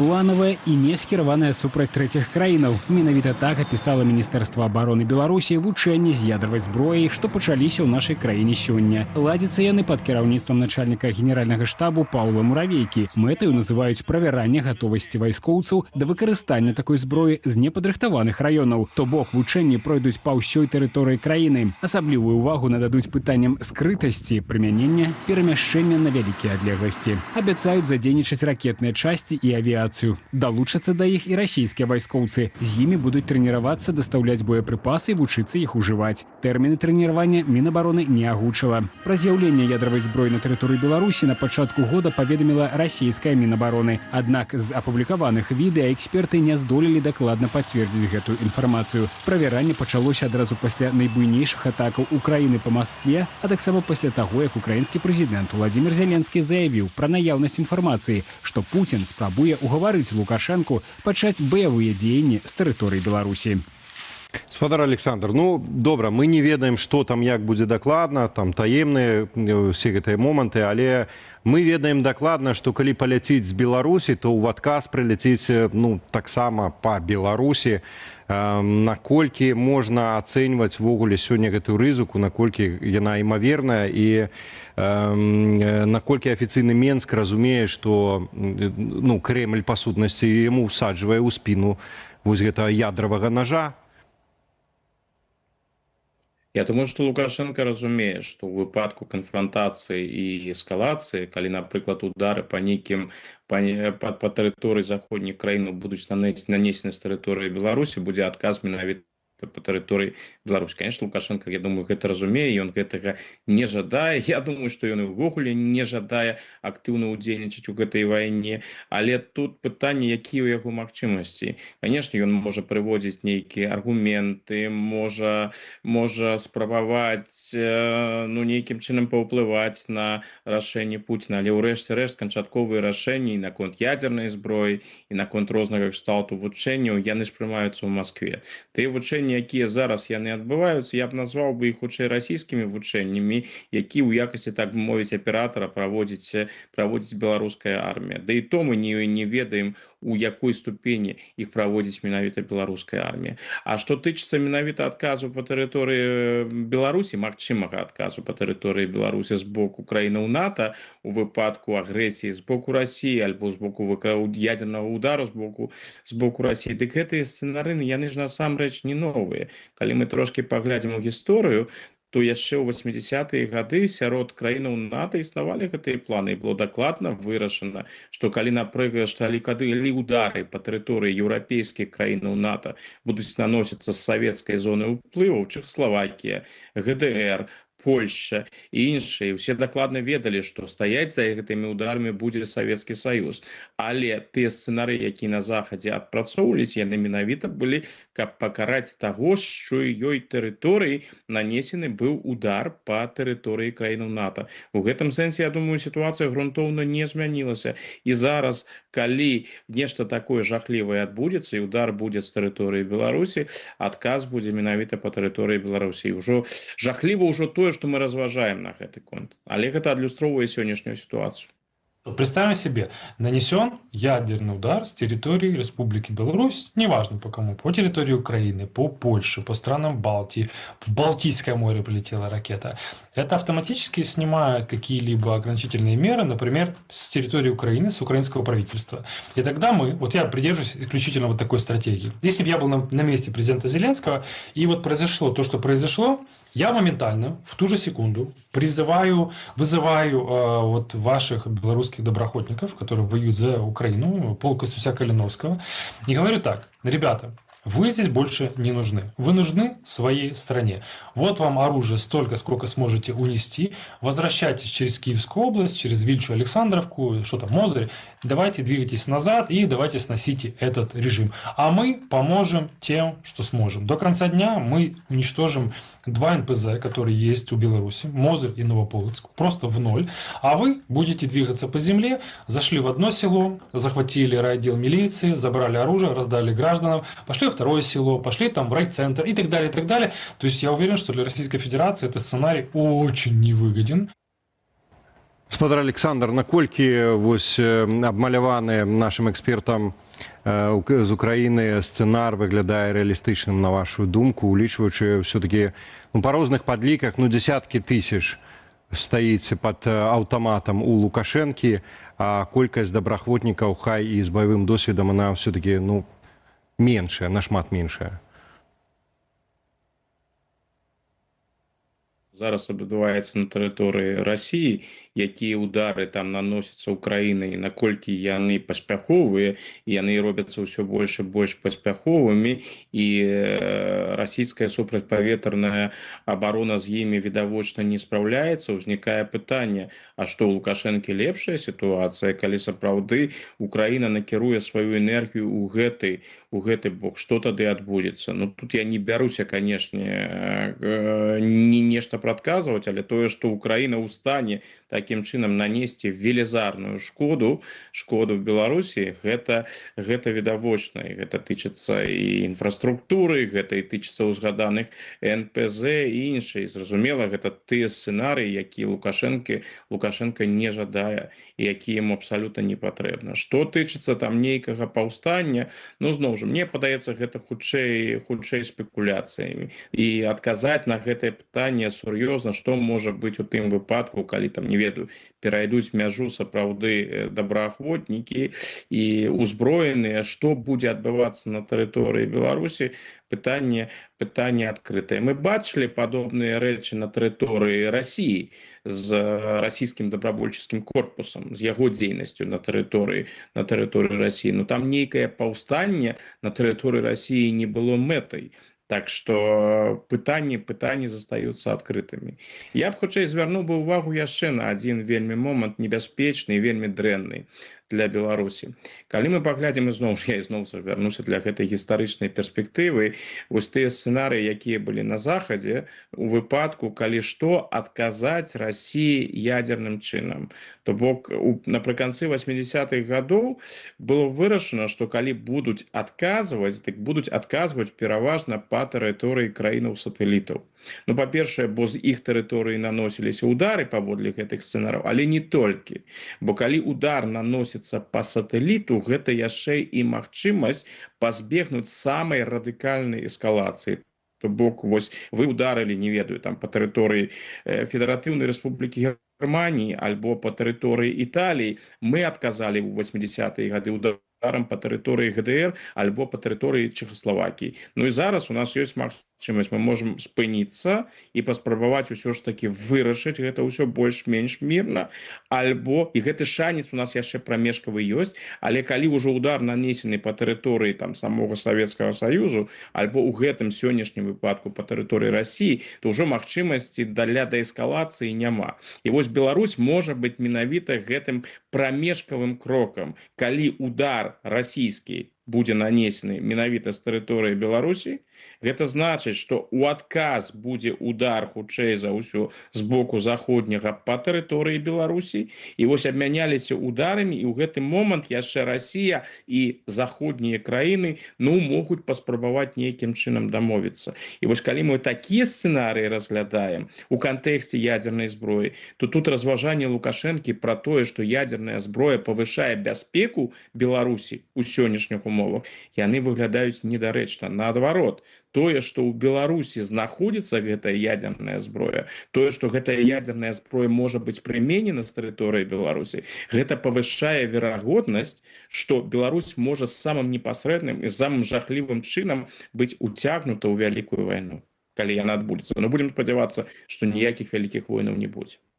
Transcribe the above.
планавая і не скіраваная супраць трэціх краінаў. Менавіта так апісала Міністэрства абароны Беларусі вучэнні з ядравай зброяй, што пачаліся ў нашай краіне сёння. Ладзяцца яны пад кіраўніцтвам начальніка генеральнага штабу Паўла Муравейкі. Мэтаю называюць правяранне гатовасці вайскоўцаў да выкарыстання такой зброі з непадрыхтаваных раёнаў. То бок вучэнні пройдуць па ўсёй тэрыторыі краіны. Асаблівую ўвагу нададуць пытанням скрытасці, прымянення, перамяшчэння на вялікія адлегласці. Абяцаюць задзейнічаць ракетныя часці і авіяцыю. Далучацца да іх і расійскія вайскоўцы. З імі будуць трэніравацца, дастаўляць боепрыпасы і вучыцца іх ужываць. Тэрміны трэніравання Мінабароны не агучыла. Пра з'яўленне ядравай зброі на тэрыторыі Беларусі на пачатку года паведаміла расійская Мінабароны. Аднак з апублікаваных відэа эксперты не здолелі дакладна пацвердзіць гэтую інфармацыю. Правяранне пачалося адразу пасля найбуйнейшых атакаў Украіны па Маскве, а таксама пасля таго, як украінскі прэзідэнт Владзімір Зеленскі заявіў пра наяўнасць інфармацыі, што Пуцін спрабуе угаварыць Лукашэнку пачаць баявыя дзеянні з тэрыторыі Беларусі. Спадар Александр, ну добра, мы не ведаем, што там як будзе дакладна, там таемныя ўсе гэтыя моманты, але мы ведаем дакладна, што калі паляціць з Беларусі, то ў адказ прыляціць таксама па Беларусі. Наколькі можна ацэньваць ввогуле сёння гэтую рызыку, наколькі яна імаверная і наколькі афіцыйны Менск разумее, што Крэмль па сутнасці яму ўсаджвае ў спіну вось гэтага ядравага нажа. Я думаю, што Лукашенко разумее, што ў выпадку канфрантацыі і эскалацыі, калі, напрыклад, удары па нейкім па тэрыторыі заходніх краін будуць нанесены з тэрыторыі Беларусі, будзе адказ менавіта по тэрыторыі Беларусі. Конечно, Лукашенко, я думаю, гэта разумее, ён гэтага не жадае. Я думаю, што ён увогуле не жадае актыўна ўдзельнічаць у гэтай вайне. Але тут пытанне, якія ў яго магчымасці. Конечно, ён можа прыводзіць нейкія аргументы, можа спрабаваць нейкім чынам паўплываць на рашэнне Пуціна, але ўрэшце рэшт канчатковыя рашэнні наконт ядзернай зброі і наконт рознага кшталту вучэнняў яны ж прымаюцца ў Маскве. Тыя вучэнні, якія зараз яны адбываюцца, я б назваў бы іх хутчэй расійскімі вучэннямі, які ў якасці, так бы мовіць, аператара праводзіць беларуская армія. Да і то мы не ведаем, у якой ступені іх праводзіць менавіта беларуская армія. А што тычыцца менавіта адказу па тэрыторыі Беларусі, магчымага адказу па тэрыторыі Беларусі з боку краінаў НАТО у выпадку агрэсіі з боку Расіі альбо з боку ядзернага удару з боку Расіі, дык гэтыя сцэнарыі, яны ж насамрэч не новыя. Калі мы трошкі паглядзім у гісторыю, то яшчэ ў 80-е гады сярод краінаў НАТО існавалі гэтыя планы. І было дакладна вырашана, што калі, напрыклад, калі удары па тэрыторыі еўрапейскіх краінаў НАТО будуць наносіцца з савецкай зоны ўплыву, Чэхаславакія, ГДР, Польша і іншыя, усе дакладна ведалі, што стаяць за гэтымі ударамі будзе Савецкі Саюз. Але тыя сцэнарыі, якія на Захадзе адпрацоўваліся, яны менавіта былі, каб пакараць таго, што ёй тэрыторыі нанесены быў удар па тэрыторыі краінаў НАТО. У гэтым сэнсе, я думаю, сітуацыя грунтоўна не змянілася. І зараз, калі нешта такое жахлівае адбудзецца, і удар будзе з тэрыторыі Беларусі, адказ будзе менавіта па тэрыторыі Беларусі. Ужо жахліва ўжо тое, что мы разважаем на гэты конт. Але гэта адлюстроўвае сённяшнюю ситуацию. Представим себе, нанесен ядерный удар с территории Республики Беларусь, неважно по кому, по территории Украины, по Польше, по странам Балтии, в Балтийское море полетела ракета. Это автоматически снимает какие-либо ограничительные меры, например, с территории Украины, с украинского правительства. И тогда я придерживаюсь исключительно вот такой стратегии. Если бы я был на месте президента Зеленского, и вот произошло то, что произошло, я моментально, в ту же секунду, вызываю ваших белорусских доброохотников, которые воюют за Украину, полк Костюся Калиновского, и говорю так: ребята, вы здесь больше не нужны. Вы нужны своей стране. Вот вам оружие столько, сколько сможете унести. Возвращайтесь через Киевскую область, через Вильчу, Александровку, что там, Мозырь. Давайте двигайтесь назад и давайте сносите этот режим. А мы поможем тем, что сможем. До конца дня мы уничтожим 2 НПЗ, которые есть у Беларуси, Мозырь и Новополоцк, просто в ноль. А вы будете двигаться по земле, зашли в одно село, захватили райотдел милиции, забрали оружие, раздали гражданам, пошли в второе село, пошли там в райцентр и так далее, и так далее. То есть я уверен, что для Российской Федерации этот сценарий очень невыгоден. Спадар Александр, наколькі вось абмаляваны нашим экспертам з Украіны сцэнар выглядае рэалістычным на вашу думку, улічваючы все-таки па розных падліках дзесяткі тысяч стаіць пад аўтаматам у Лукашэнкі, а колькасць добраахвотнікаў хай і з баявым досведам она все-таки меншая, нашмат меншая. Зараз адбываецца на тэрыторыі Расіі, якія ўдары там наносяцца Украінай, наколькі яны паспяховыя, яны робяцца ўсё больш і больш паспяховымі, і расійская супрацьпаветраная абарона з імі відавочна не спраўляецца. Узнікае пытанне, а што ў Лукашэнкі лепшая сітуацыя, калі сапраўды Украіна накіруе сваю энергію ў гэты бок, што тады адбудзецца? Тут я не бяруся, канешне, нешта прадказваць, але тое, што Украіна ў стане такім чынам нанесці велізарную шкоду Беларусі, гэта відавочна. І гэта тычыцца і інфраструктуры, гэта і тычыцца ўзгаданых НПЗ і іншай. Зразумела, гэта тыя сцэнарыі, якія Лукашенко не жадае і якія яму абсалютна не патрэбна. Што тычыцца там нейкага паўстання, зноў жа, мне падаецца, гэта хутчэй спекуляцыямі. І адказаць на гэтае пытанне сур'ёзна, што можа быць у тым выпадку, калі там, не ведаю, перайдуць мяжу сапраўды добраахвотнікі і ўзброеныя, што будзе адбывацца на тэрыторыі Беларусі, пытанне адкрытае. Мы бачылі падобныя рэчы на тэрыторыі Расіі з расійскім добровольческім корпусам, з яго дзейнасцю на тэрыторыі Расіі. Там нейкае паўстанне на тэрыторыі Расіі не было мэтай. Так што пытанні застаюцца адкрытымі. Я б хутчэй звярнуў бы ўвагу яшчэ на адзін вельмі момант небяспечны і вельмі дрэнны для Беларусі. Калі мы паглядзім, я ізноў звярнуся для гэтай гістарычнай перспектывы, вось тыя сцэнарыі, якія былі на Захадзе, у выпадку, калі што, адказаць Расіі ядзерным чынам. То бок, напрыканцы 80-х гадоў было вырашана, што калі будуць адказваць, дык будуць адказваць пераважна па тэрыторыі краінаў-сатэлітаў. Па-першае, бо з іх тэрыторыі наносіліся ўдары паводле гэтых сцэнараў, але не толькі. Бо калі ўдар наносіцца па сатэліту, гэта яшчэ і магчымасць пазбегнуць самай радыкальнай эскалацыі. То бок, вось вы ударылі, не ведаю, там па тэрыторыі Федэратыўнай Рэспублікі Германії альбо па тэрыторыі Італіі, мы адказалі ў 80-е гады ударам па тэрыторыі ГДР альбо па тэрыторыі Чэхаславакіі. І зараз у нас ёсць магчымасць, мы можам спыніцца і паспрабаваць усё ж такі вырашыць гэта ўсё больш-менш мірна, альбо, і гэты шанец у нас яшчэ прамежкавы ёсць, але калі ўжо удар нанесены па тэрыторыі самога Савецкага Саюзу, альбо ў гэтым сённяшнім выпадку па тэрыторыі Расіі, то ўжо магчымасці для дээскалацыі няма. І вось Беларусь можа быць менавіта гэтым прамежкавым крокам, калі удар расійскі будзе нанесены менавіта з тэрыторыі Беларусі, гэта значыць, што ў адказ будзе удар хутчэй за ўсё з боку заходняга па тэрыторыі Беларусі, і вось абмяняліся ударамі, і ў гэты момант яшчэ Расія і заходнія краіны могуць паспрабаваць нейкім чынам дамовіцца. І вось калі мы такія сцэнарыі разглядаем у кантэксце ядзернай зброі, то тут разважанне Лукашэнкі пра тое, што ядзерная зброя павышае бяспеку Беларусі ў сённяшніх умовах, яны выглядаюць недарэчна. Наадварот, тое, што ў Беларусі знаходзіцца гэтая ядзерная зброя, тое, што гэтая ядзерная зброя можа быць прыменена з тэрыторыі Беларусі, гэта павышае верагоднасць, што Беларусь можа самым непасрэдным і самым жахлівым чынам быць уцягнута ў вялікую вайну, калі яна адбудзецца. Будзем спадзявацца, што ніякіх вялікіх войнаў не будзе.